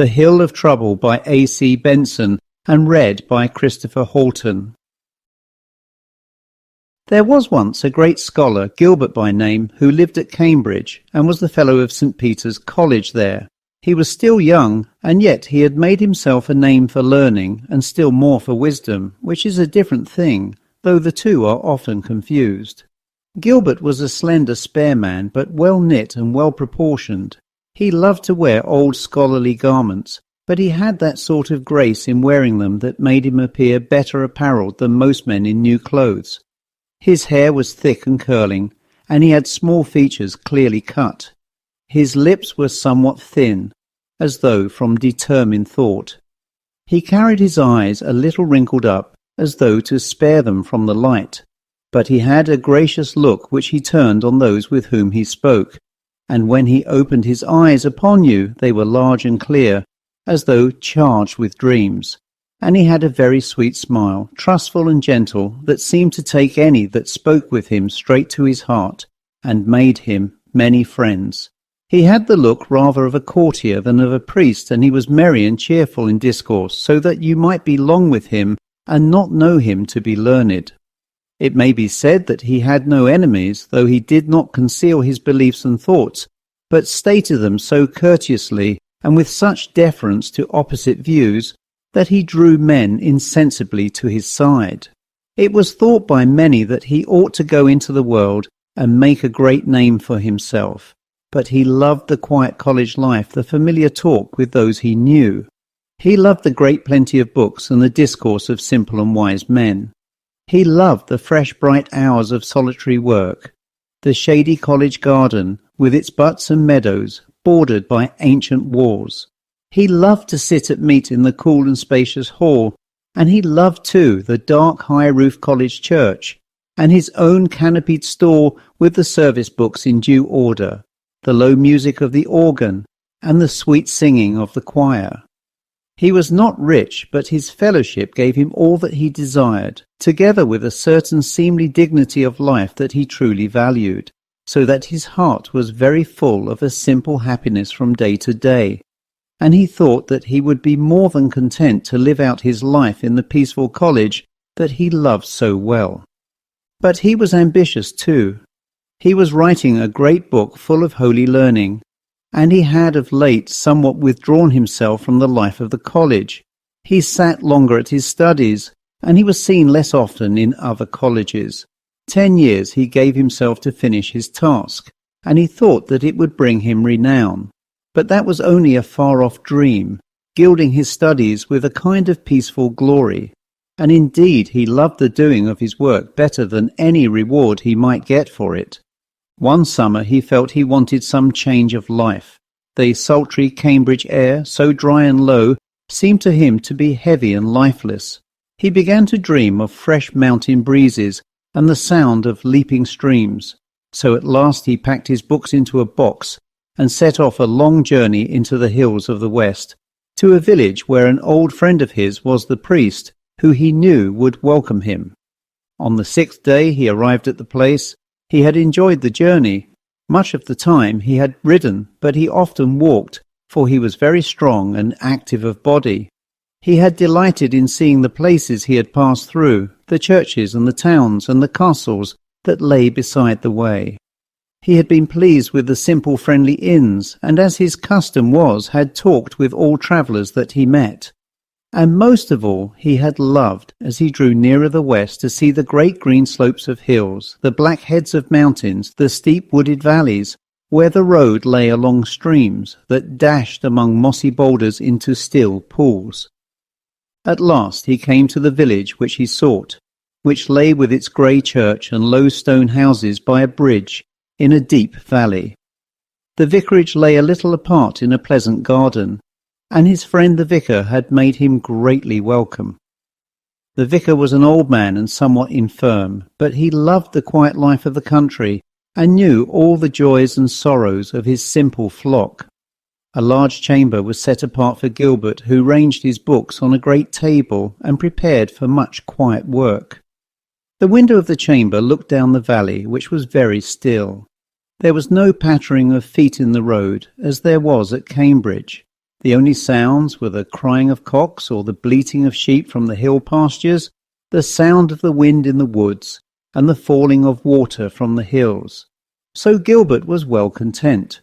The Hill of Trouble by A.C.Benson and read by Chris Halton. There was once a great scholar, Gilbert by name, who lived at Cambridge and was the Fellow of St. Peter's College there. He was still young, and yet he had made himself a name for learning and still more for wisdom, which is a different thing, though the two are often confused. Gilbert was a slender, spare man, but well-knit and well-proportioned. He loved to wear old scholarly garments, but he had that sort of grace in wearing them that made him appear better apparelled than most men in new clothes. His hair was thick and curling, and he had small features clearly cut. His lips were somewhat thin, as though from determined thought. He carried his eyes a little wrinkled up, as though to spare them from the light, but he had a gracious look which he turned on those with whom he spoke, and when he opened his eyes upon you they were large and clear, as though charged with dreams, and he had a very sweet smile, trustful and gentle, that seemed to take any that spoke with him straight to his heart, and made him many friends. He had the look rather of a courtier than of a priest, and he was merry and cheerful in discourse, so that you might be long with him, and not know him to be learned. It may be said that he had no enemies, though he did not conceal his beliefs and thoughts, but stated them so courteously, and with such deference to opposite views, that he drew men insensibly to his side. It was thought by many that he ought to go into the world and make a great name for himself, but he loved the quiet college life, the familiar talk with those he knew. He loved the great plenty of books and the discourse of simple and wise men. He loved the fresh bright hours of solitary work, the shady college garden with its butts and meadows bordered by ancient walls. He loved to sit at meat in the cool and spacious hall, and he loved too the dark high-roofed college church, and his own canopied stall with the service books in due order, the low music of the organ, and the sweet singing of the choir. He was not rich, but his fellowship gave him all that he desired, together with a certain seemly dignity of life that he truly valued, so that his heart was very full of a simple happiness from day to day, and he thought that he would be more than content to live out his life in the peaceful college that he loved so well. But he was ambitious too. He was writing a great book full of holy learning, and he had of late somewhat withdrawn himself from the life of the college. He sat longer at his studies, and he was seen less often in other colleges. 10 years he gave himself to finish his task, and he thought that it would bring him renown. But that was only a far-off dream, gilding his studies with a kind of peaceful glory, and indeed he loved the doing of his work better than any reward he might get for it. One summer he felt he wanted some change of life. The sultry Cambridge air, so dry and low, seemed to him to be heavy and lifeless. He began to dream of fresh mountain breezes and the sound of leaping streams. So at last he packed his books into a box and set off a long journey into the hills of the west, to a village where an old friend of his was the priest, who he knew would welcome him. On the 6th day he arrived at the place. He had enjoyed the journey. Much of the time he had ridden, but he often walked, for he was very strong and active of body. He had delighted in seeing the places he had passed through, the churches and the towns and the castles that lay beside the way. He had been pleased with the simple friendly inns, and as his custom was, had talked with all travellers that he met. And most of all he had loved, as he drew nearer the west, to see the great green slopes of hills, the black heads of mountains, the steep wooded valleys, where the road lay along streams that dashed among mossy boulders into still pools. At last he came to the village which he sought, which lay with its grey church and low stone houses by a bridge in a deep valley. The vicarage lay a little apart in a pleasant garden, and his friend the vicar had made him greatly welcome. The vicar was an old man and somewhat infirm, but he loved the quiet life of the country and knew all the joys and sorrows of his simple flock. A large chamber was set apart for Gilbert, who ranged his books on a great table and prepared for much quiet work. The window of the chamber looked down the valley, which was very still. There was no pattering of feet in the road, as there was at Cambridge. The only sounds were the crying of cocks or the bleating of sheep from the hill pastures, the sound of the wind in the woods, and the falling of water from the hills. So Gilbert was well content.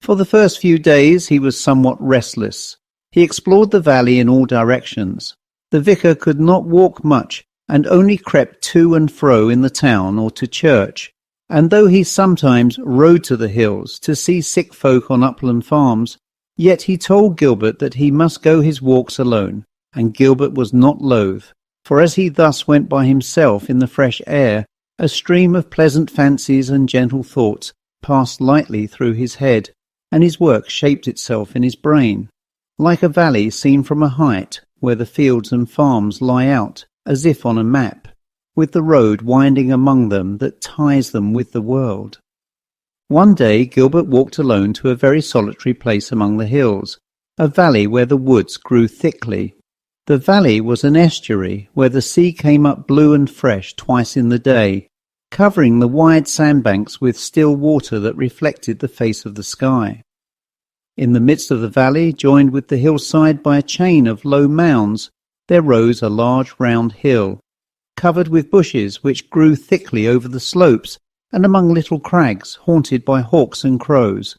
For the first few days he was somewhat restless. He explored the valley in all directions. The vicar could not walk much, and only crept to and fro in the town or to church. And though he sometimes rode to the hills to see sick folk on upland farms, yet he told Gilbert that he must go his walks alone, and Gilbert was not loath, for as he thus went by himself in the fresh air, a stream of pleasant fancies and gentle thoughts passed lightly through his head, and his work shaped itself in his brain, like a valley seen from a height, where the fields and farms lie out, as if on a map, with the road winding among them that ties them with the world. One day Gilbert walked alone to a very solitary place among the hills, a valley where the woods grew thickly. The valley was an estuary where the sea came up blue and fresh twice in the day, covering the wide sandbanks with still water that reflected the face of the sky. In the midst of the valley, joined with the hillside by a chain of low mounds, there rose a large round hill, covered with bushes which grew thickly over the slopes and among little crags haunted by hawks and crows.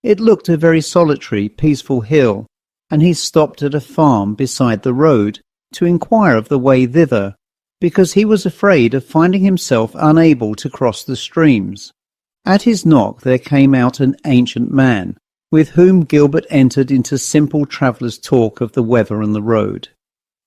It looked a very solitary, peaceful hill, and he stopped at a farm beside the road to inquire of the way thither, because he was afraid of finding himself unable to cross the streams. At his knock there came out an ancient man, with whom Gilbert entered into simple travellers' talk of the weather and the road.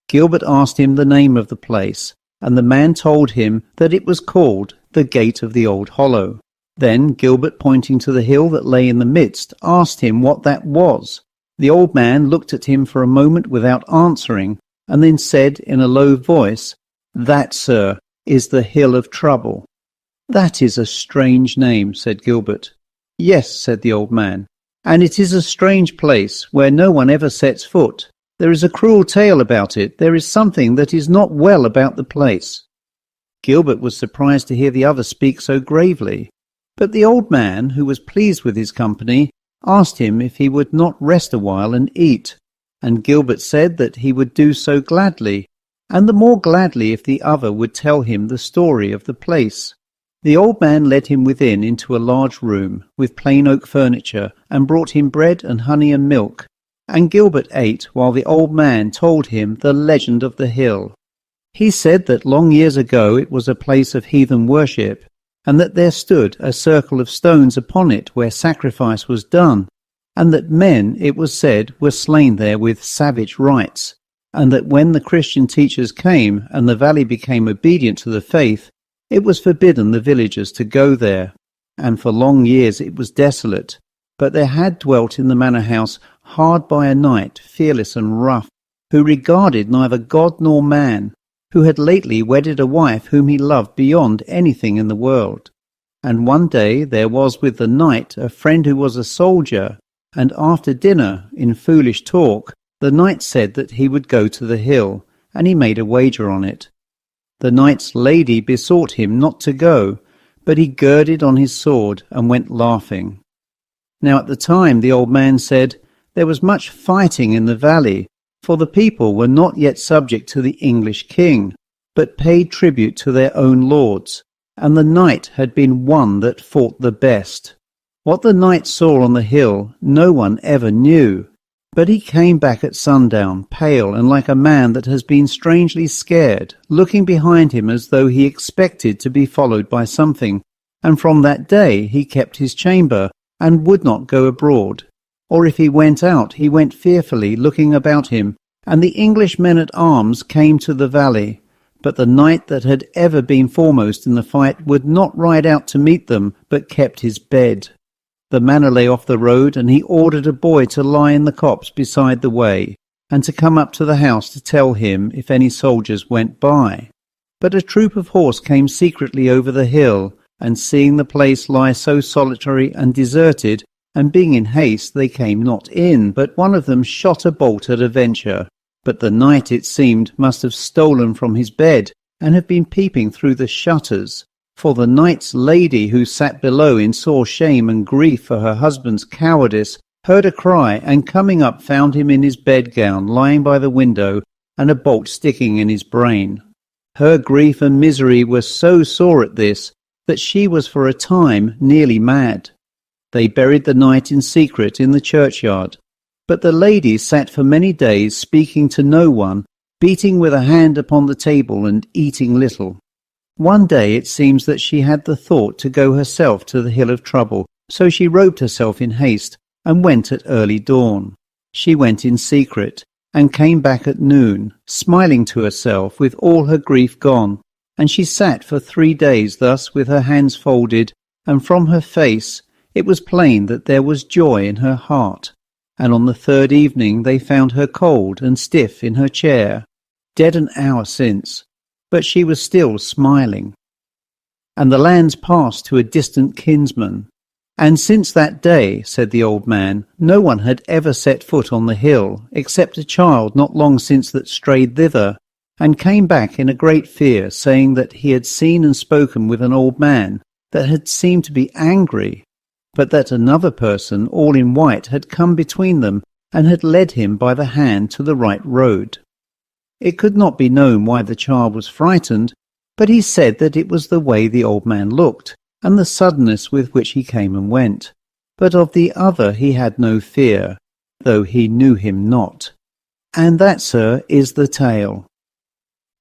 Gilbert asked him the name of the place, and the man told him that it was called the Gate of the Old Hollow. Then Gilbert, pointing to the hill that lay in the midst, asked him what that was. The old man looked at him for a moment without answering, and then said in a low voice, "That, sir, is the Hill of Trouble." "That is a strange name," said Gilbert. "Yes," said the old man, "and it is a strange place where no one ever sets foot. There is a cruel tale about it. There is something that is not well about the place." Gilbert was surprised to hear the other speak so gravely, but the old man, who was pleased with his company, asked him if he would not rest a while and eat, and Gilbert said that he would do so gladly, and the more gladly if the other would tell him the story of the place. The old man led him within into a large room with plain oak furniture, and brought him bread and honey and milk, and Gilbert ate while the old man told him the legend of the hill. He said that long years ago it was a place of heathen worship, and that there stood a circle of stones upon it where sacrifice was done, and that men, it was said, were slain there with savage rites, and that when the Christian teachers came and the valley became obedient to the faith, it was forbidden the villagers to go there, and for long years it was desolate. But there had dwelt in the manor house hard by a knight, fearless and rough, who regarded neither God nor man, who had lately wedded a wife whom he loved beyond anything in the world. And one day there was with the knight a friend who was a soldier, and after dinner, in foolish talk, the knight said that he would go to the hill, and he made a wager on it. The knight's lady besought him not to go, but he girded on his sword and went laughing. Now at the time the old man said, there was much fighting in the valley, for the people were not yet subject to the English king, but paid tribute to their own lords, and the knight had been one that fought the best. What the knight saw on the hill no one ever knew, but he came back at sundown, pale and like a man that has been strangely scared, looking behind him as though he expected to be followed by something, and from that day he kept his chamber, and would not go abroad. Or if he went out, he went fearfully, looking about him, and the English men-at-arms came to the valley. But the knight that had ever been foremost in the fight would not ride out to meet them, but kept his bed. The manor lay off the road, and he ordered a boy to lie in the copse beside the way, and to come up to the house to tell him if any soldiers went by. But a troop of horse came secretly over the hill, and seeing the place lie so solitary and deserted, and being in haste, they came not in, but one of them shot a bolt at a venture. But the knight, it seemed, must have stolen from his bed, and have been peeping through the shutters. For the knight's lady, who sat below in sore shame and grief for her husband's cowardice, heard a cry, and coming up found him in his bedgown lying by the window and a bolt sticking in his brain. Her grief and misery were so sore at this that she was for a time nearly mad. They buried the knight in secret in the churchyard, but the lady sat for many days speaking to no one, beating with a hand upon the table and eating little. One day it seems that she had the thought to go herself to the Hill of Trouble, so she robed herself in haste and went at early dawn. She went in secret, and came back at noon, smiling to herself with all her grief gone, and she sat for 3 days thus with her hands folded, and from her face it was plain that there was joy in her heart. And on the 3rd evening they found her cold and stiff in her chair, dead an hour since, but she was still smiling. And the lands passed to a distant kinsman. And since that day, said the old man, no one had ever set foot on the hill, except a child not long since that strayed thither, and came back in a great fear, saying that he had seen and spoken with an old man that had seemed to be angry, but that another person, all in white, had come between them, and had led him by the hand to the right road. It could not be known why the child was frightened, but he said that it was the way the old man looked, and the suddenness with which he came and went. But of the other he had no fear, though he knew him not. And that, sir, is the tale.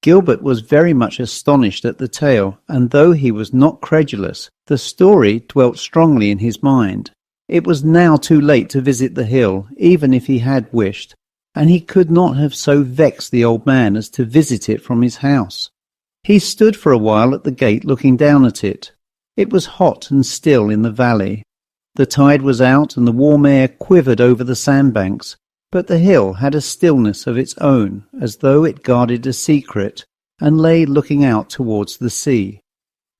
Gilbert was very much astonished at the tale, and though he was not credulous, the story dwelt strongly in his mind. It was now too late to visit the hill, even if he had wished, and he could not have so vexed the old man as to visit it from his house. He stood for a while at the gate looking down at it. It was hot and still in the valley. The tide was out and the warm air quivered over the sandbanks, but the hill had a stillness of its own, as though it guarded a secret, and lay looking out towards the sea.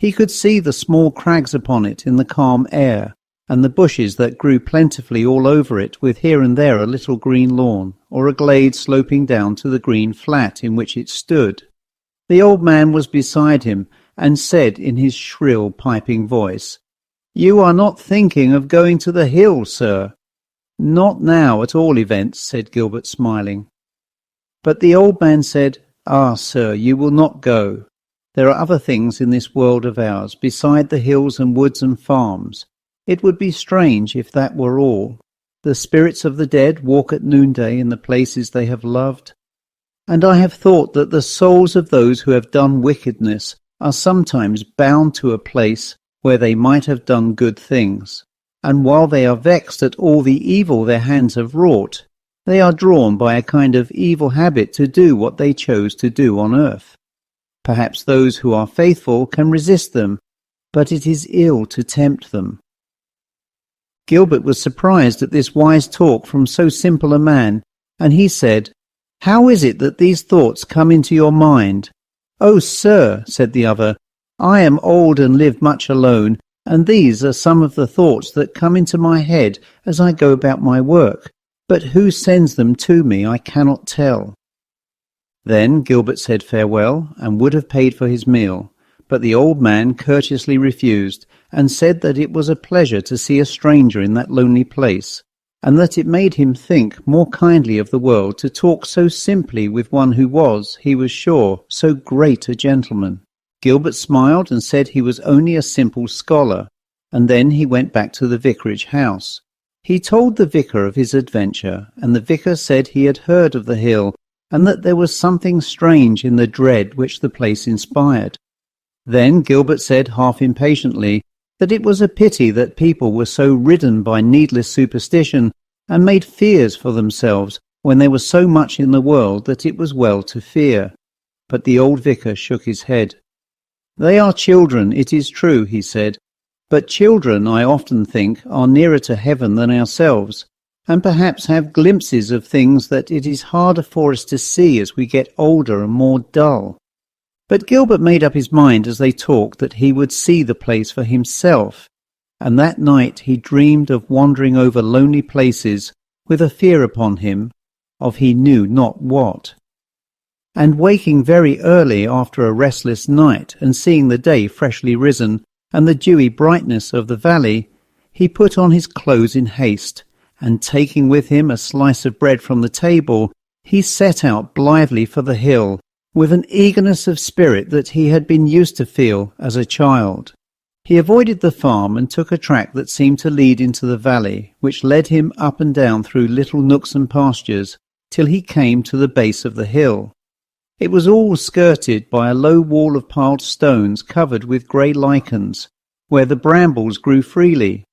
He could see the small crags upon it in the calm air, and the bushes that grew plentifully all over it, with here and there a little green lawn, or a glade sloping down to the green flat in which it stood. The old man was beside him, and said in his shrill, piping voice, "You are not thinking of going to the hill, sir?" "Not now, at all events," said Gilbert, smiling. But the old man said, "Ah, sir, you will not go. There are other things in this world of ours, beside the hills and woods and farms. It would be strange if that were all. The spirits of the dead walk at noonday in the places they have loved. And I have thought that the souls of those who have done wickedness are sometimes bound to a place where they might have done good things, and while they are vexed at all the evil their hands have wrought, they are drawn by a kind of evil habit to do what they chose to do on earth. Perhaps those who are faithful can resist them, but it is ill to tempt them." Gilbert was surprised at this wise talk from so simple a man, and he said, "How is it that these thoughts come into your mind?" "Oh, sir," said the other, "I am old and live much alone, and these are some of the thoughts that come into my head as I go about my work, but who sends them to me I cannot tell." Then Gilbert said farewell, and would have paid for his meal, but the old man courteously refused, and said that it was a pleasure to see a stranger in that lonely place, and that it made him think more kindly of the world to talk so simply with one who was, he was sure, so great a gentleman. Gilbert smiled and said he was only a simple scholar, and then he went back to the vicarage house. He told the vicar of his adventure, and the vicar said he had heard of the hill, and that there was something strange in the dread which the place inspired. Then Gilbert said half impatiently that it was a pity that people were so ridden by needless superstition, and made fears for themselves when there was so much in the world that it was well to fear. But the old vicar shook his head. "They are children, it is true," he said, "but children, I often think, are nearer to heaven than ourselves, and perhaps have glimpses of things that it is harder for us to see as we get older and more dull." But Gilbert made up his mind as they talked that he would see the place for himself, and that night he dreamed of wandering over lonely places with a fear upon him of he knew not what. And waking very early after a restless night, and seeing the day freshly risen, and the dewy brightness of the valley, he put on his clothes in haste, and taking with him a slice of bread from the table, he set out blithely for the hill, with an eagerness of spirit that he had been used to feel as a child. He avoided the farm and took a track that seemed to lead into the valley, which led him up and down through little nooks and pastures, till he came to the base of the hill. It was all skirted by a low wall of piled stones covered with grey lichens, where the brambles grew freely,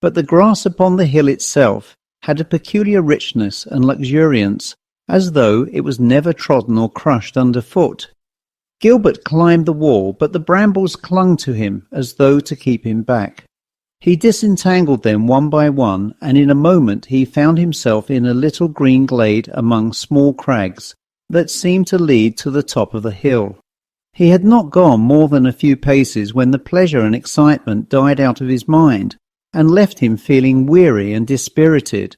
but the grass upon the hill itself had a peculiar richness and luxuriance, as though it was never trodden or crushed underfoot. Gilbert climbed the wall, but the brambles clung to him as though to keep him back. He disentangled them one by one, and in a moment he found himself in a little green glade among small crags that seemed to lead to the top of the hill. He had not gone more than a few paces when the pleasure and excitement died out of his mind, and left him feeling weary and dispirited.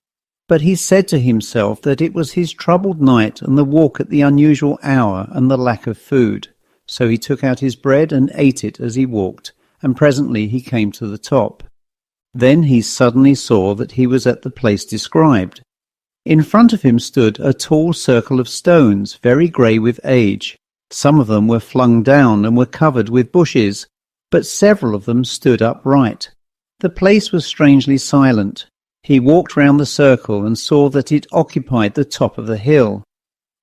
But he said to himself that it was his troubled night and the walk at the unusual hour and the lack of food. So he took out his bread and ate it as he walked, and presently he came to the top. Then he suddenly saw that he was at the place described. In front of him stood a tall circle of stones, very grey with age. Some of them were flung down and were covered with bushes, but several of them stood upright. The place was strangely silent. He walked round the circle and saw that it occupied the top of the hill.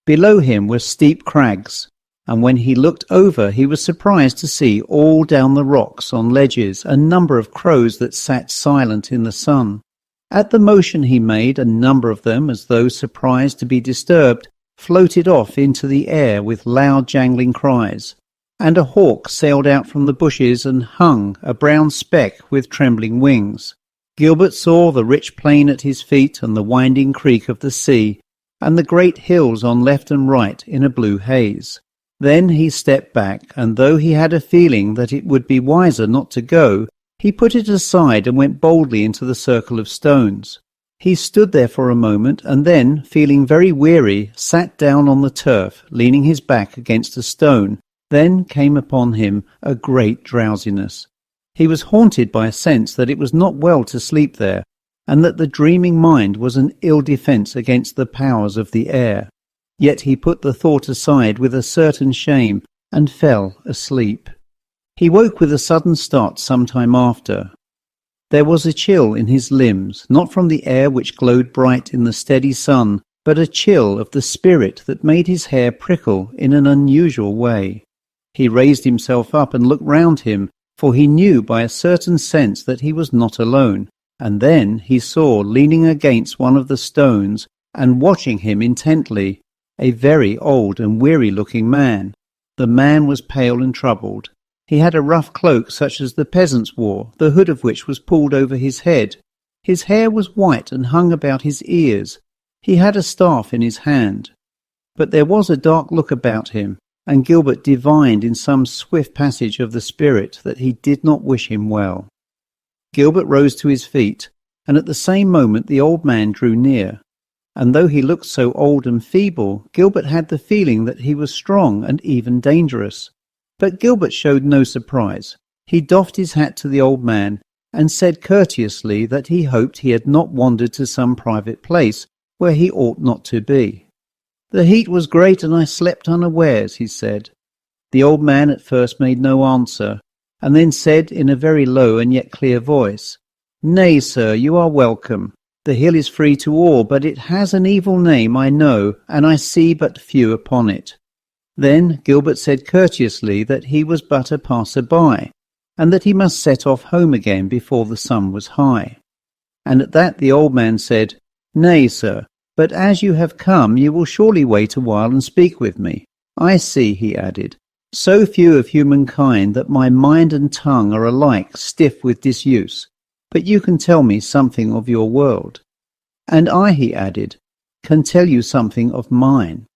Below him were steep crags, and when he looked over he was surprised to see all down the rocks on ledges a number of crows that sat silent in the sun. At the motion he made, a number of them, as though surprised to be disturbed, floated off into the air with loud jangling cries, and a hawk sailed out from the bushes and hung, a brown speck with trembling wings. Gilbert saw the rich plain at his feet and the winding creek of the sea, and the great hills on left and right in a blue haze. Then he stepped back, and though he had a feeling that it would be wiser not to go, he put it aside and went boldly into the circle of stones. He stood there for a moment, and then, feeling very weary, sat down on the turf, leaning his back against a stone. Then came upon him a great drowsiness. He was haunted by a sense that it was not well to sleep there, and that the dreaming mind was an ill defence against the powers of the air. Yet he put the thought aside with a certain shame, and fell asleep. He woke with a sudden start some time after. There was a chill in his limbs, not from the air which glowed bright in the steady sun, but a chill of the spirit that made his hair prickle in an unusual way. He raised himself up and looked round him, for he knew by a certain sense that he was not alone, and then he saw, leaning against one of the stones, and watching him intently, a very old and weary-looking man. The man was pale and troubled. He had a rough cloak such as the peasants wore, the hood of which was pulled over his head. His hair was white and hung about his ears. He had a staff in his hand. But there was a dark look about him, and Gilbert divined in some swift passage of the spirit that he did not wish him well. Gilbert rose to his feet, and at the same moment the old man drew near. And though he looked so old and feeble, Gilbert had the feeling that he was strong and even dangerous. But Gilbert showed no surprise. He doffed his hat to the old man, and said courteously that he hoped he had not wandered to some private place where he ought not to be. "The heat was great, and I slept unawares," he said. The old man at first made no answer, and then said in a very low and yet clear voice, "Nay, sir, you are welcome. The hill is free to all, but it has an evil name, I know, and I see but few upon it." Then Gilbert said courteously that he was but a passer-by, and that he must set off home again before the sun was high. And at that the old man said, "Nay, sir, but as you have come, you will surely wait a while and speak with me. I see," he added, "so few of humankind that my mind and tongue are alike stiff with disuse, but you can tell me something of your world. And I," he added, "can tell you something of mine."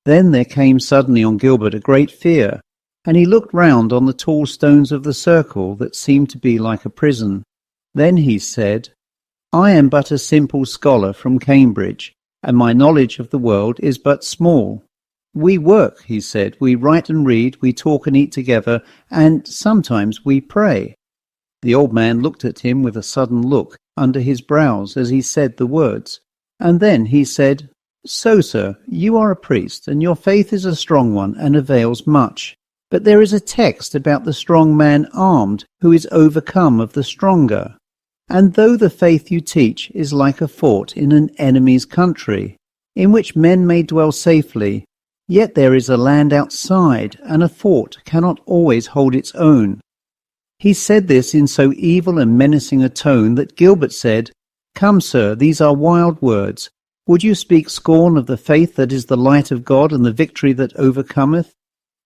Then there came suddenly on Gilbert a great fear, and he looked round on the tall stones of the circle that seemed to be like a prison. Then he said, "I am but a simple scholar from Cambridge, and my knowledge of the world is but small. We work," he said, "we write and read, we talk and eat together, and sometimes we pray." The old man looked at him with a sudden look, under his brows as he said the words. And then he said, "So, sir, you are a priest, and your faith is a strong one and avails much. But there is a text about the strong man armed, who is overcome of the stronger. And though the faith you teach is like a fort in an enemy's country, in which men may dwell safely, yet there is a land outside, and a fort cannot always hold its own." He said this in so evil and menacing a tone that Gilbert said, "Come, sir, these are wild words. Would you speak scorn of the faith that is the light of God and the victory that overcometh?"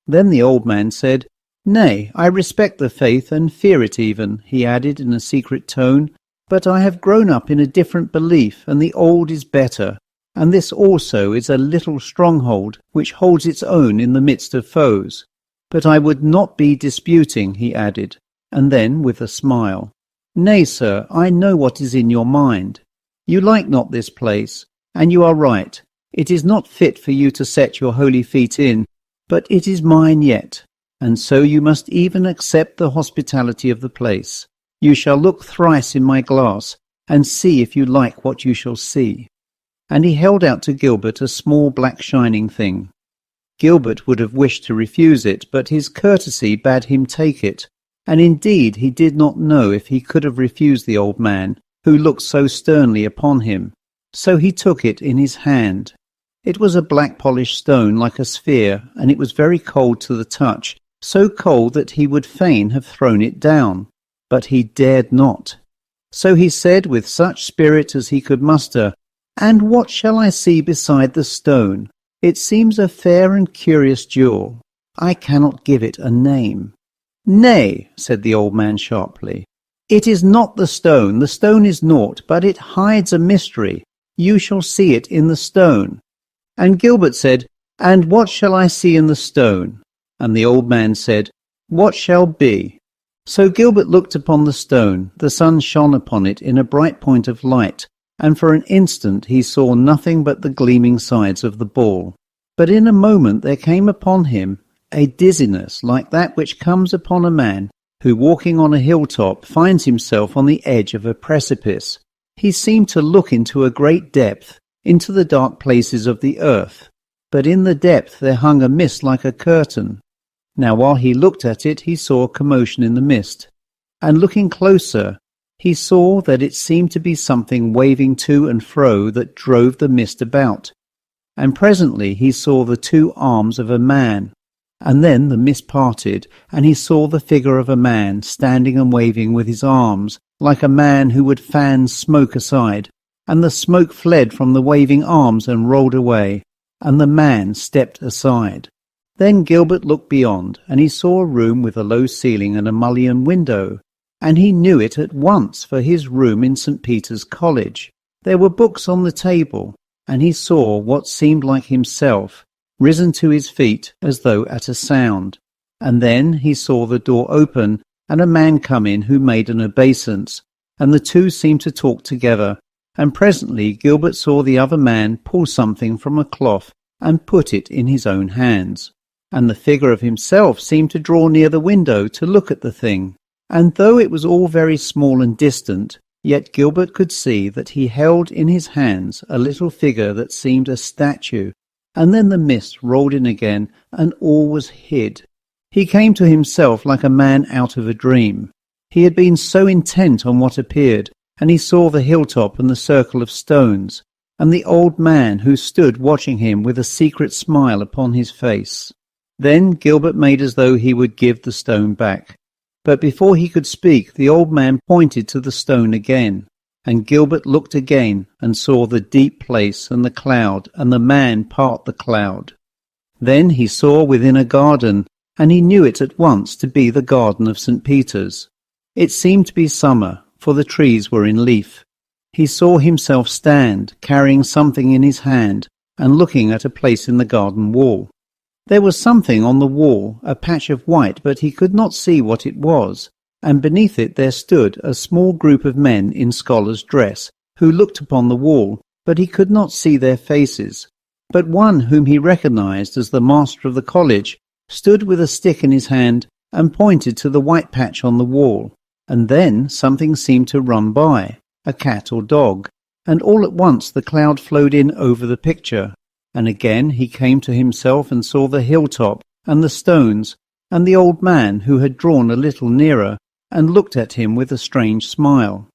Then the old man said, "Nay, I respect the faith and fear it even," he added in a secret tone, "but I have grown up in a different belief, and the old is better. And this also is a little stronghold which holds its own in the midst of foes. But I would not be disputing," he added, and then with a smile, "Nay, sir, I know what is in your mind. You like not this place, and you are right. It is not fit for you to set your holy feet in, but it is mine yet, and so you must even accept the hospitality of the place. You shall look thrice in my glass, and see if you like what you shall see." And he held out to Gilbert a small black shining thing. Gilbert would have wished to refuse it, but his courtesy bade him take it, and indeed he did not know if he could have refused the old man, who looked so sternly upon him. So he took it in his hand. It was a black polished stone like a sphere, and it was very cold to the touch, so cold that he would fain have thrown it down, but he dared not. So he said with such spirit as he could muster, "And what shall I see beside the stone? It seems a fair and curious jewel. I cannot give it a name." "Nay," said the old man sharply, "it is not the stone is naught, but it hides a mystery. You shall see it in the stone." And Gilbert said, "And what shall I see in the stone?" And the old man said, "What shall be?" So Gilbert looked upon the stone. The sun shone upon it in a bright point of light, and for an instant he saw nothing but the gleaming sides of the ball. But in a moment there came upon him a dizziness like that which comes upon a man who, walking on a hilltop, finds himself on the edge of a precipice. He seemed to look into a great depth, into the dark places of the earth, but in the depth there hung a mist like a curtain. Now while he looked at it, he saw a commotion in the mist, and looking closer, he saw that it seemed to be something waving to and fro that drove the mist about. And presently he saw the two arms of a man, and then the mist parted, and he saw the figure of a man standing and waving with his arms, like a man who would fan smoke aside, and the smoke fled from the waving arms and rolled away, and the man stepped aside. Then Gilbert looked beyond, and he saw a room with a low ceiling and a mullioned window, and he knew it at once for his room in St. Peter's College. There were books on the table, and he saw what seemed like himself, risen to his feet as though at a sound. And then he saw the door open, and a man come in who made an obeisance, and the two seemed to talk together. And presently Gilbert saw the other man pull something from a cloth and put it in his own hands. And the figure of himself seemed to draw near the window to look at the thing. And though it was all very small and distant, yet Gilbert could see that he held in his hands a little figure that seemed a statue. And then the mist rolled in again, and all was hid. He came to himself like a man out of a dream. He had been so intent on what appeared, and he saw the hilltop and the circle of stones, and the old man who stood watching him with a secret smile upon his face. Then Gilbert made as though he would give the stone back. But before he could speak, the old man pointed to the stone again, and Gilbert looked again and saw the deep place and the cloud, and the man part the cloud. Then he saw within a garden, and he knew it at once to be the garden of St. Peter's. It seemed to be summer, for the trees were in leaf. He saw himself stand, carrying something in his hand, and looking at a place in the garden wall. There was something on the wall, a patch of white, but he could not see what it was, and beneath it there stood a small group of men in scholar's dress, who looked upon the wall, but he could not see their faces. But one whom he recognized as the master of the college stood with a stick in his hand and pointed to the white patch on the wall, and then something seemed to run by, a cat or dog, and all at once the cloud flowed in over the picture, and again he came to himself and saw the hilltop and the stones, and the old man who had drawn a little nearer and looked at him with a strange smile.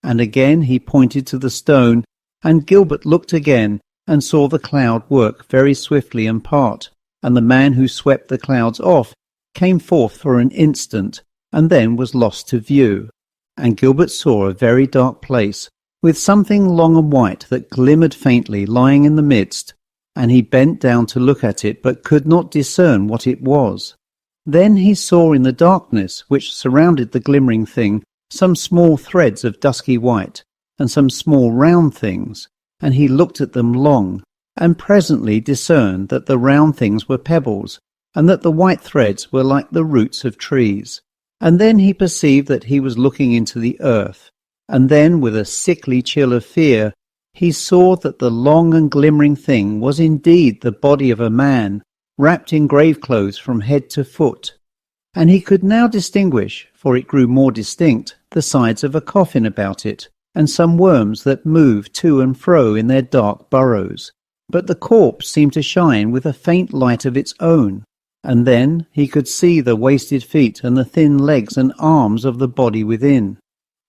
And again he pointed to the stone, and Gilbert looked again and saw the cloud work very swiftly and part, and the man who swept the clouds off came forth for an instant, and then was lost to view. And Gilbert saw a very dark place, with something long and white that glimmered faintly lying in the midst, and he bent down to look at it, but could not discern what it was. Then he saw in the darkness which surrounded the glimmering thing some small threads of dusky white, and some small round things, and he looked at them long, and presently discerned that the round things were pebbles, and that the white threads were like the roots of trees. And then he perceived that he was looking into the earth, and then with a sickly chill of fear he saw that the long and glimmering thing was indeed the body of a man, wrapped in grave clothes from head to foot. And he could now distinguish, for it grew more distinct, the sides of a coffin about it, and some worms that moved to and fro in their dark burrows. But the corpse seemed to shine with a faint light of its own, and then he could see the wasted feet and the thin legs and arms of the body within.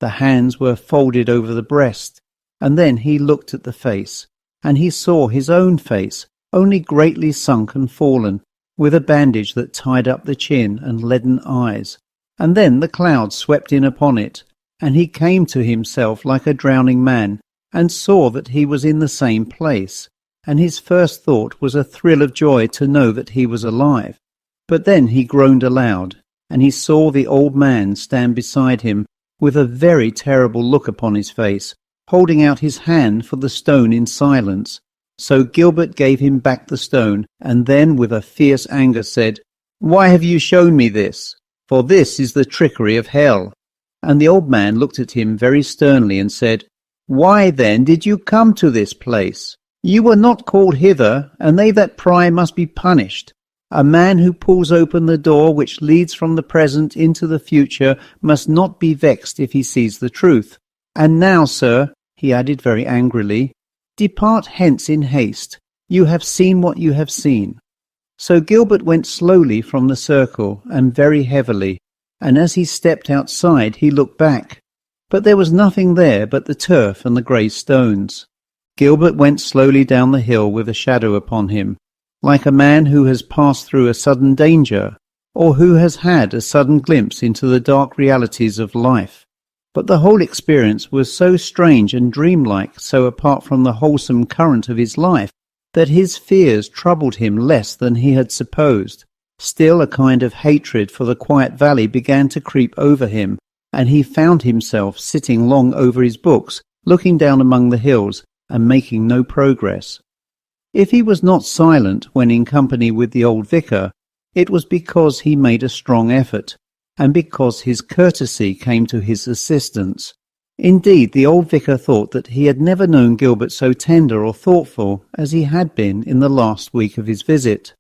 The hands were folded over the breast, and then he looked at the face, and he saw his own face, only greatly sunk and fallen, with a bandage that tied up the chin and leaden eyes. And then the clouds swept in upon it, and he came to himself like a drowning man, and saw that he was in the same place, and his first thought was a thrill of joy to know that he was alive. But then he groaned aloud, and he saw the old man stand beside him with a very terrible look upon his face, holding out his hand for the stone in silence. So Gilbert gave him back the stone, and then with a fierce anger said, "Why have you shown me this? For this is the trickery of hell." And the old man looked at him very sternly and said, "Why then did you come to this place? You were not called hither, and they that pry must be punished. A man who pulls open the door which leads from the present into the future must not be vexed if he sees the truth. And now, sir," he added very angrily, "depart hence in haste. You have seen what you have seen." So Gilbert went slowly from the circle, and very heavily, and as he stepped outside he looked back, but there was nothing there but the turf and the grey stones. Gilbert went slowly down the hill with a shadow upon him, like a man who has passed through a sudden danger, or who has had a sudden glimpse into the dark realities of life. But the whole experience was so strange and dreamlike, so apart from the wholesome current of his life, that his fears troubled him less than he had supposed. Still a kind of hatred for the quiet valley began to creep over him, and he found himself sitting long over his books, looking down among the hills, and making no progress. If he was not silent when in company with the old vicar, it was because he made a strong effort, and because his courtesy came to his assistance. Indeed, the old vicar thought that he had never known Gilbert so tender or thoughtful as he had been in the last week of his visit.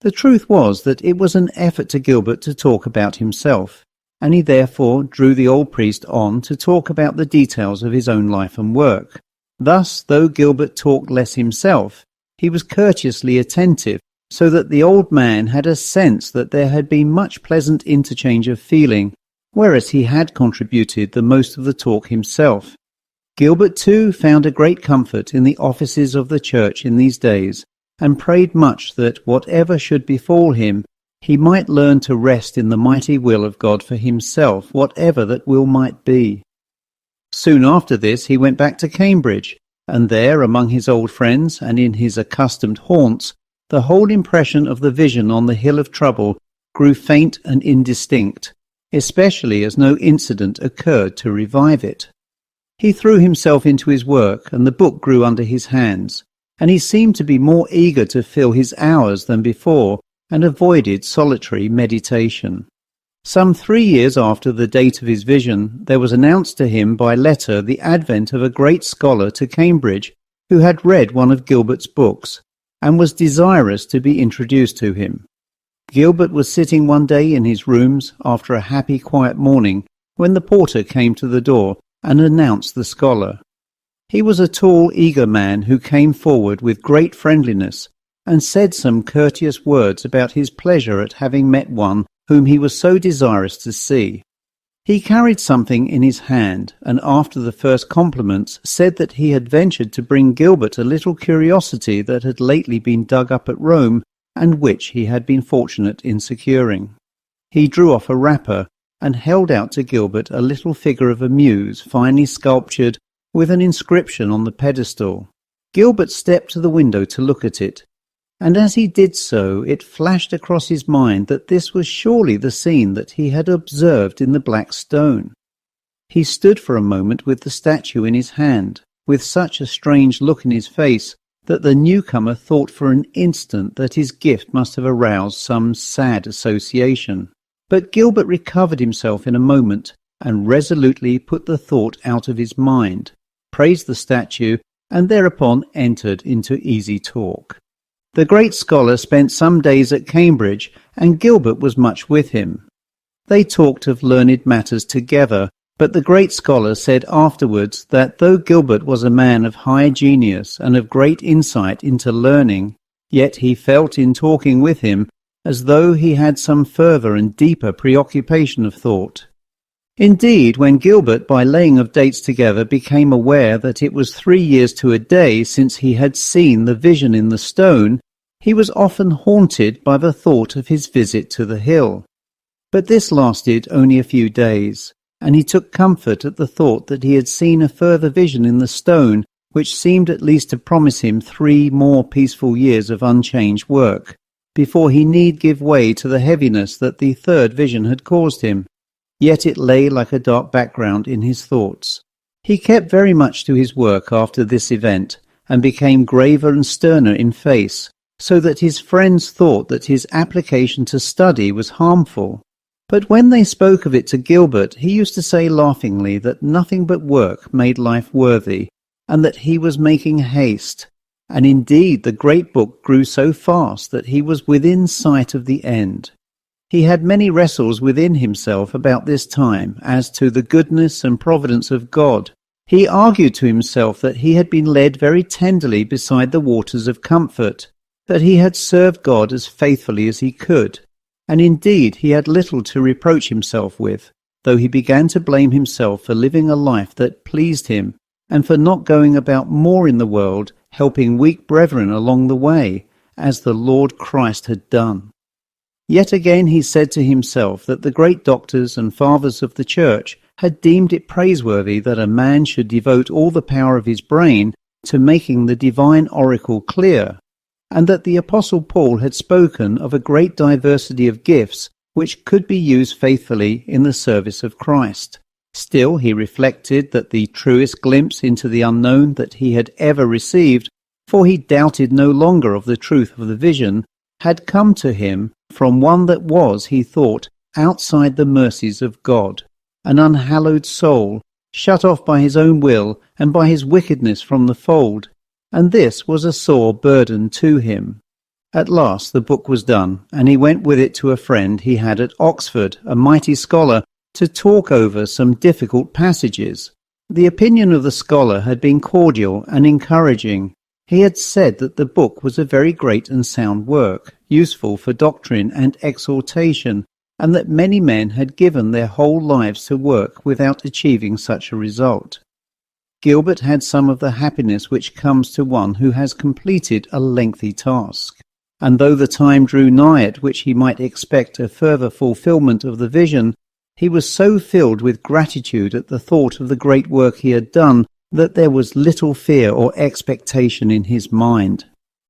The truth was that it was an effort to Gilbert to talk about himself, and he therefore drew the old priest on to talk about the details of his own life and work. Thus, though Gilbert talked less himself, he was courteously attentive, so that the old man had a sense that there had been much pleasant interchange of feeling, whereas he had contributed the most of the talk himself. Gilbert, too, found a great comfort in the offices of the church in these days, and prayed much that whatever should befall him, he might learn to rest in the mighty will of God for himself, whatever that will might be. Soon after this he went back to Cambridge, and there, among his old friends and in his accustomed haunts, the whole impression of the vision on the hill of trouble grew faint and indistinct, especially as no incident occurred to revive it. He threw himself into his work, and the book grew under his hands, and he seemed to be more eager to fill his hours than before, and avoided solitary meditation. Some 3 years after the date of his vision, there was announced to him by letter the advent of a great scholar to Cambridge, who had read one of Gilbert's books, and was desirous to be introduced to him. Gilbert was sitting one day in his rooms after a happy quiet morning, when the porter came to the door, and announced the scholar. He was a tall, eager man who came forward with great friendliness and said some courteous words about his pleasure at having met one whom he was so desirous to see. He carried something in his hand, and after the first compliments said that he had ventured to bring Gilbert a little curiosity that had lately been dug up at Rome, and which he had been fortunate in securing. He drew off a wrapper, and held out to Gilbert a little figure of a muse, finely sculptured, with an inscription on the pedestal. Gilbert stepped to the window to look at it, and as he did so it flashed across his mind that this was surely the scene that he had observed in the black stone. He stood for a moment with the statue in his hand, with such a strange look in his face that the newcomer thought for an instant that his gift must have aroused some sad association. But Gilbert recovered himself in a moment, and resolutely put the thought out of his mind, praised the statue, and thereupon entered into easy talk. The great scholar spent some days at Cambridge, and Gilbert was much with him. They talked of learned matters together, but the great scholar said afterwards that though Gilbert was a man of high genius and of great insight into learning, yet he felt in talking with him as though he had some further and deeper preoccupation of thought. Indeed, when Gilbert, by laying of dates together, became aware that it was 3 years to a day since he had seen the vision in the stone, he was often haunted by the thought of his visit to the hill. But this lasted only a few days, and he took comfort at the thought that he had seen a further vision in the stone, which seemed at least to promise him 3 more peaceful years of unchanged work, before he need give way to the heaviness that the third vision had caused him. Yet it lay like a dark background in his thoughts. He kept very much to his work after this event, and became graver and sterner in face, so that his friends thought that his application to study was harmful. But when they spoke of it to Gilbert, he used to say laughingly that nothing but work made life worthy, and that he was making haste. And indeed the great book grew so fast that he was within sight of the end. He had many wrestles within himself about this time as to the goodness and providence of God. He argued to himself that he had been led very tenderly beside the waters of comfort, that he had served God as faithfully as he could, and indeed he had little to reproach himself with, though he began to blame himself for living a life that pleased him, and for not going about more in the world, helping weak brethren along the way, as the Lord Christ had done. Yet again he said to himself that the great doctors and fathers of the Church had deemed it praiseworthy that a man should devote all the power of his brain to making the divine oracle clear, and that the Apostle Paul had spoken of a great diversity of gifts which could be used faithfully in the service of Christ. Still he reflected that the truest glimpse into the unknown that he had ever received, for he doubted no longer of the truth of the vision, had come to him from one that was, he thought, outside the mercies of God, an unhallowed soul, shut off by his own will and by his wickedness from the fold, and this was a sore burden to him. At last the book was done, and he went with it to a friend he had at Oxford, a mighty scholar, to talk over some difficult passages. The opinion of the scholar had been cordial and encouraging. He had said that the book was a very great and sound work, useful for doctrine and exhortation, and that many men had given their whole lives to work without achieving such a result. Gilbert had some of the happiness which comes to one who has completed a lengthy task, and though the time drew nigh at which he might expect a further fulfilment of the vision, he was so filled with gratitude at the thought of the great work he had done that there was little fear or expectation in his mind.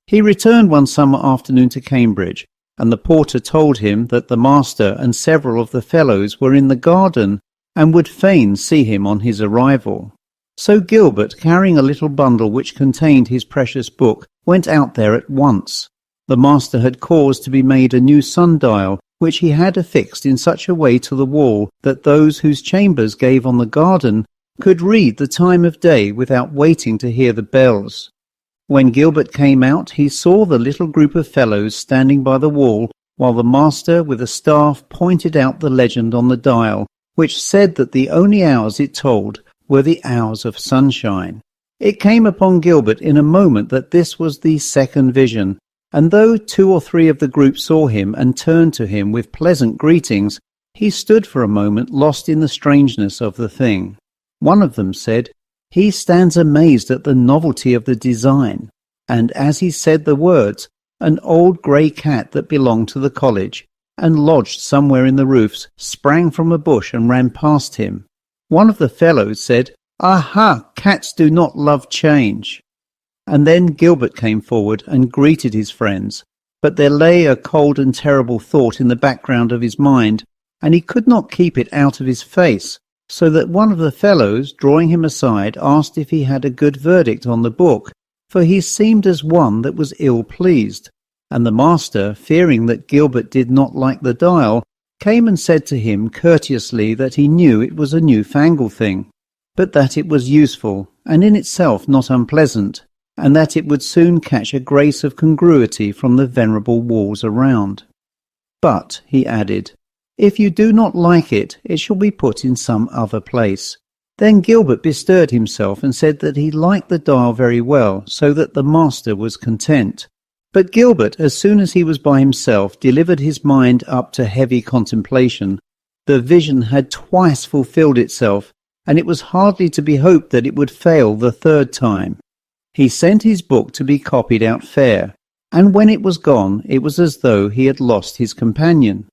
He returned one summer afternoon to Cambridge, and the porter told him that the master and several of the fellows were in the garden and would fain see him on his arrival. So Gilbert, carrying a little bundle which contained his precious book, went out there at once. The master had caused to be made a new sundial, which he had affixed in such a way to the wall that those whose chambers gave on the garden could read the time of day without waiting to hear the bells. When Gilbert came out, he saw the little group of fellows standing by the wall, while the master with a staff pointed out the legend on the dial, which said that the only hours it told were the hours of sunshine. It came upon Gilbert in a moment that this was the second vision, and though 2 or 3 of the group saw him and turned to him with pleasant greetings, he stood for a moment lost in the strangeness of the thing. One of them said, "He stands amazed at the novelty of the design." And as he said the words, an old grey cat that belonged to the college, and lodged somewhere in the roofs, sprang from a bush and ran past him. One of the fellows said, "Aha, cats do not love change." And then Gilbert came forward and greeted his friends, but there lay a cold and terrible thought in the background of his mind, and he could not keep it out of his face, so that one of the fellows, drawing him aside, asked if he had a good verdict on the book, for he seemed as one that was ill-pleased. And the master, fearing that Gilbert did not like the dial, came and said to him courteously that he knew it was a new-fangled thing, but that it was useful, and in itself not unpleasant, and that it would soon catch a grace of congruity from the venerable walls around. "But," he added, "if you do not like it, it shall be put in some other place." Then Gilbert bestirred himself and said that he liked the dial very well, so that the master was content. But Gilbert, as soon as he was by himself, delivered his mind up to heavy contemplation. The vision had twice fulfilled itself, and it was hardly to be hoped that it would fail the third time. He sent his book to be copied out fair, and when it was gone, it was as though he had lost his companion.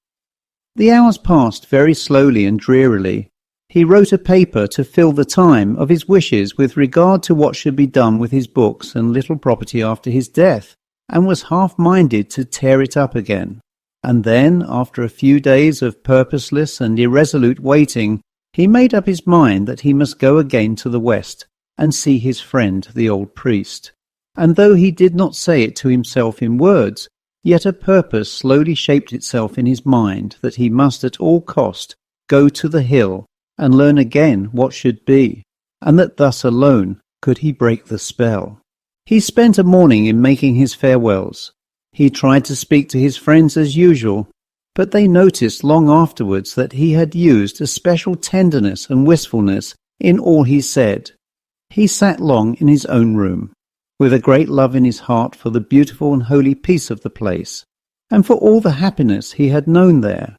The hours passed very slowly and drearily. He wrote a paper to fill the time of his wishes with regard to what should be done with his books and little property after his death, and was half-minded to tear it up again. And then, after a few days of purposeless and irresolute waiting, he made up his mind that he must go again to the west and see his friend the old priest. And though he did not say it to himself in words, yet a purpose slowly shaped itself in his mind that he must at all cost go to the hill and learn again what should be, and that thus alone could he break the spell. He spent a morning in making his farewells. He tried to speak to his friends as usual, but they noticed long afterwards that he had used a special tenderness and wistfulness in all he said. He sat long in his own room, with a great love in his heart for the beautiful and holy peace of the place, and for all the happiness he had known there.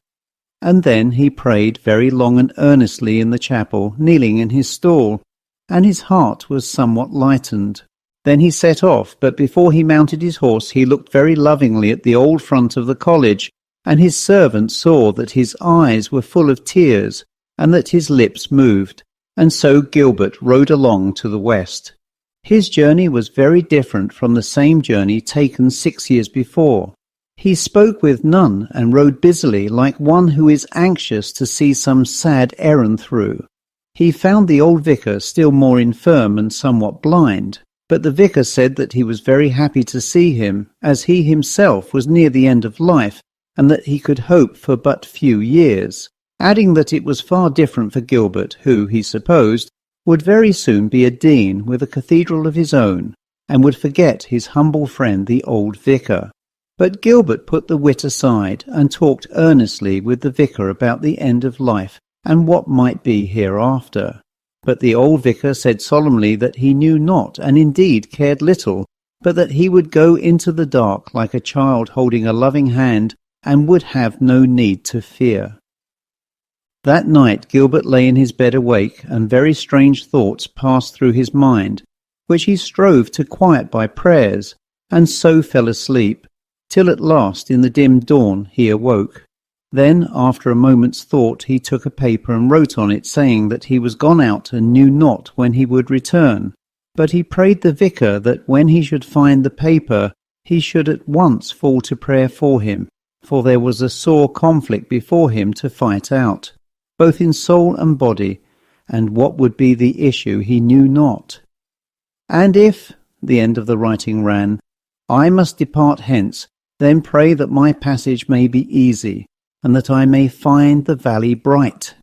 And then he prayed very long and earnestly in the chapel, kneeling in his stall, and his heart was somewhat lightened. Then he set off, but before he mounted his horse he looked very lovingly at the old front of the college, and his servant saw that his eyes were full of tears, and that his lips moved, and so Gilbert rode along to the west. His journey was very different from the same journey taken 6 years before. He spoke with none, and rode busily like one who is anxious to see some sad errand through. He found the old vicar still more infirm and somewhat blind, but the vicar said that he was very happy to see him, as he himself was near the end of life, and that he could hope for but few years, adding that it was far different for Gilbert, who, he supposed, would very soon be a dean with a cathedral of his own, and would forget his humble friend the old vicar. But Gilbert put the wit aside, and talked earnestly with the vicar about the end of life, and what might be hereafter. But the old vicar said solemnly that he knew not, and indeed cared little, but that he would go into the dark like a child holding a loving hand, and would have no need to fear. That night Gilbert lay in his bed awake, and very strange thoughts passed through his mind, which he strove to quiet by prayers, and so fell asleep, till at last in the dim dawn he awoke. Then, after a moment's thought, he took a paper and wrote on it, saying that he was gone out and knew not when he would return. But he prayed the vicar that when he should find the paper, he should at once fall to prayer for him, for there was a sore conflict before him to fight out, both in soul and body, and what would be the issue he knew not. "And if," the end of the writing ran, "I must depart hence, then pray that my passage may be easy, and that I may find the valley bright."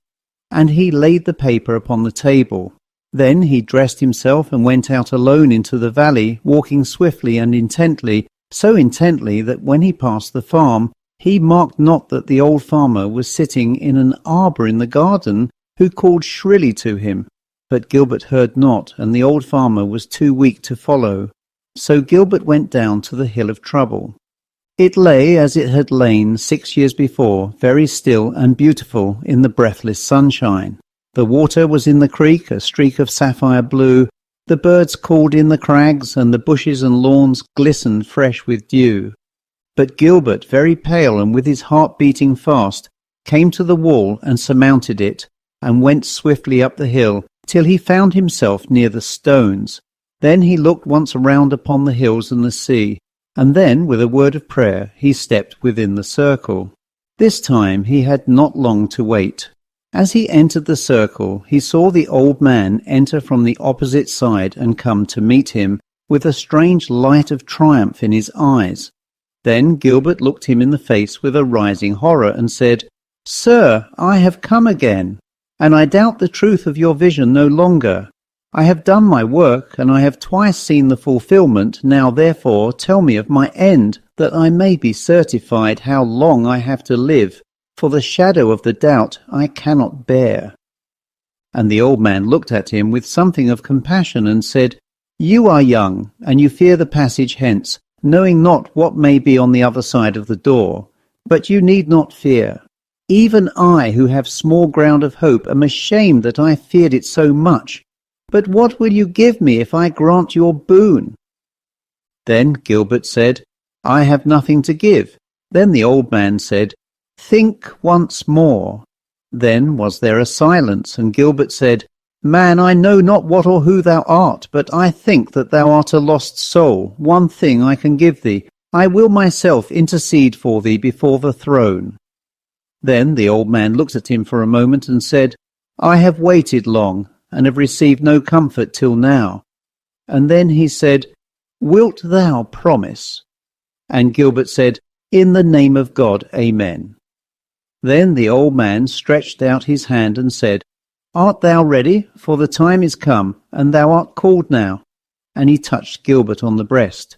And he laid the paper upon the table. Then he dressed himself and went out alone into the valley, walking swiftly and intently, so intently that when he passed the farm, he marked not that the old farmer was sitting in an arbour in the garden, who called shrilly to him. But Gilbert heard not, and the old farmer was too weak to follow. So Gilbert went down to the Hill of Trouble. It lay as it had lain 6 years before, very still and beautiful in the breathless sunshine. The water was in the creek, a streak of sapphire blue. The birds called in the crags, and the bushes and lawns glistened fresh with dew. But Gilbert, very pale and with his heart beating fast, came to the wall and surmounted it, and went swiftly up the hill, till he found himself near the stones. Then he looked once round upon the hills and the sea, and then, with a word of prayer, he stepped within the circle. This time he had not long to wait. As he entered the circle, he saw the old man enter from the opposite side and come to meet him, with a strange light of triumph in his eyes. Then Gilbert looked him in the face with a rising horror, and said, "Sir, I have come again, and I doubt the truth of your vision no longer. I have done my work, and I have twice seen the fulfillment. Now therefore tell me of my end, that I may be certified how long I have to live, for the shadow of the doubt I cannot bear." And the old man looked at him with something of compassion, and said, "You are young, and you fear the passage hence, knowing not what may be on the other side of the door. But you need not fear. Even I, who have small ground of hope, am ashamed that I feared it so much. But what will you give me if I grant your boon?" Then Gilbert said, "I have nothing to give." Then the old man said, "Think once more." Then was there a silence, and Gilbert said, "Man, I know not what or who thou art, but I think that thou art a lost soul. One thing I can give thee. I will myself intercede for thee before the throne." Then the old man looked at him for a moment and said, "I have waited long, and have received no comfort till now." And then he said, "Wilt thou promise?" And Gilbert said, "In the name of God, amen." Then the old man stretched out his hand and said, "Art thou ready? For the time is come, and thou art called now." And he touched Gilbert on the breast.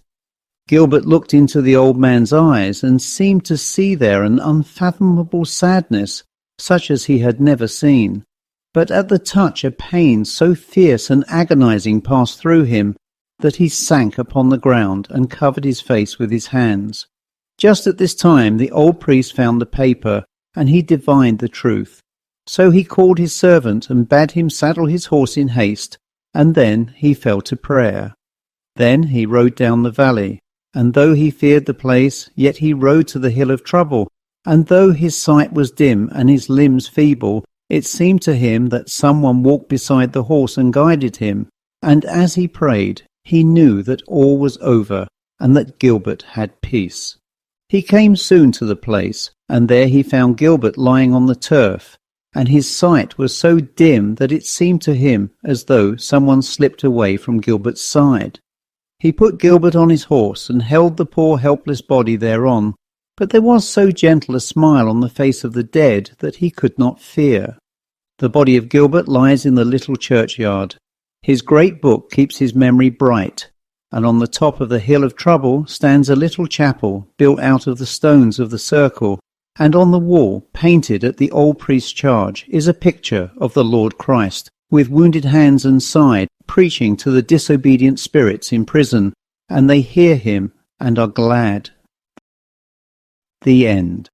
Gilbert looked into the old man's eyes, and seemed to see there an unfathomable sadness, such as he had never seen. But at the touch a pain so fierce and agonizing passed through him that he sank upon the ground and covered his face with his hands. Just at this time the old priest found the paper, and he divined the truth. So he called his servant and bade him saddle his horse in haste, and then he fell to prayer. Then he rode down the valley, and though he feared the place, yet he rode to the Hill of Trouble, and though his sight was dim and his limbs feeble, it seemed to him that someone walked beside the horse and guided him, and as he prayed, he knew that all was over, and that Gilbert had peace. He came soon to the place, and there he found Gilbert lying on the turf, and his sight was so dim that it seemed to him as though someone slipped away from Gilbert's side. He put Gilbert on his horse, and held the poor helpless body thereon, but there was so gentle a smile on the face of the dead that he could not fear. The body of Gilbert lies in the little churchyard. His great book keeps his memory bright, and on the top of the Hill of Trouble stands a little chapel built out of the stones of the circle, and on the wall, painted at the old priest's charge, is a picture of the Lord Christ, with wounded hands and side, preaching to the disobedient spirits in prison, and they hear him and are glad. The end.